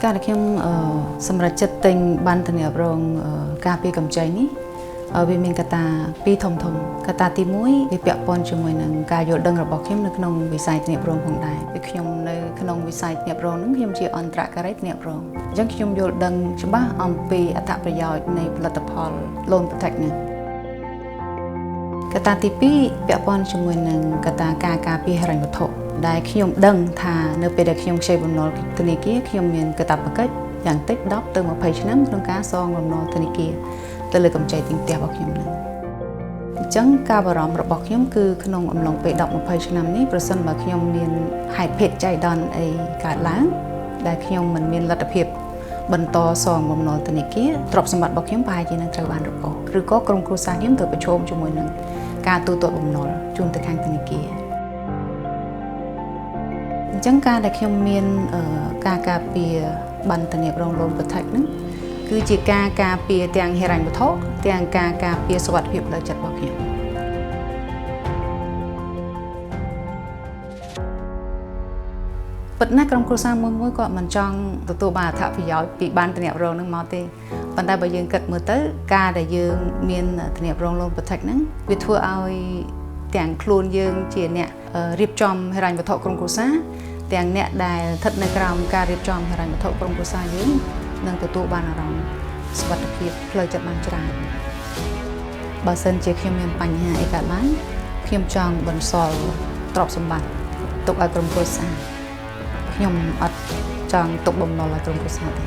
ការដែលខ្ញុំសម្រាប់ចិត្តទិញបានធានារងការពារកម្ចីនេះវាមានកត្តាពីរធំកត្តាទី1វាពាក់ព័ន្ធជាមួយនឹងការយល់ដឹងរបស់ខ្ញុំនៅក្នុងវិស័យធានារងផងដែរពីខ្ញុំនៅក្នុងវិស័យធានារងនឹងខ្ញុំជាអន្តរការីធានារងអញ្ចឹងខ្ញុំយល់ដឹងច្បាស់អំពីអត្ថប្រយោជន៍នៃផលិតផល Loan Protect នេះកត្តាទី2ពាក់ព័ន្ធជាមួយនឹងកត្តាការពារហិរញ្ញវត្ថុដែលខ្ញុំដឹងថានៅពេលដែលខ្ញុំខ្ចីបំណុលធនាគារខ្ញុំមានកាតព្វកិច្ចយ៉ាងតិច10ទៅ20ឆ្នាំក្នុងការសងបំណុលធនាគារទៅលើកម្ចីទិញផ្ទះរបស់ខ្ញុំនឹងអញ្ចឹងការបារម្ភរបស់ខ្ញុំគឺក្នុងអំឡុងពេល10-20ឆ្នាំនេះប្រសិនបើខ្ញុំមានហេតុភេទចៃដន្យអីកើតឡើងដែលខ្ញុំមិនមានលទ្ធភាពបន្តសងបំណុលធនាគារទ្រព្យសម្បត្តិរបស់ខ្ញុំប្រហែលជានឹងត្រូវបានរកឃឬក៏ក្រុមគ្រួសារខ្ញុំត្រូវប្រឈមជាមួយនឹងការទូទាត់បំណុលជូនទៅខាងធនាគារអញ្ចឹងការដែលខ្ញុំមានការពារប័ណ្ណធានារង Loan Protect ហ្នឹងគឺជាការពារទាំងហិរញ្ញវត្ថុទាំងការពារសុវត្ថិភាពផ្លូវចិត្តរបស់ខ្ញុំប៉ុន្តែក្រុមគ្រួសារមួយគាត់មិនចង់ទទួលបានអត្ថប្រយោជន៍ពីប័ណ្ណធានារងហ្នឹងមកទេប៉ុន្តែបើយើងគិតមើលទៅការដែលយើងមានធានារង Loan Protect ហ្នឹងវាធ្វើឲ្យទាំងខ្លួនយើងជាអ្នករៀបចំហិរញ្ញវត្ថុក្រុមគ្រួសារទាំងអ្នកដែលស្ថិតនៅក្រោមការរៀបចំហិរញ្ញវត្ថុក្រុមគ្រួសារយើងនឹងទទួលបានអារម្មណ៍សុវត្ថិភាពផ្លូវចិត្តបានច្រើនបើសិនជាខ្ញុំមានបញ្ហាអីកើតឡើងខ្ញុំចង់បន្សល់ទ្រព្យសម្បត្តិទុកឲ្យក្រុមគ្រួសារខ្ញុំអត់ចង់ទុកបំណុលឲ្យក្រុមគ្រួសារទេ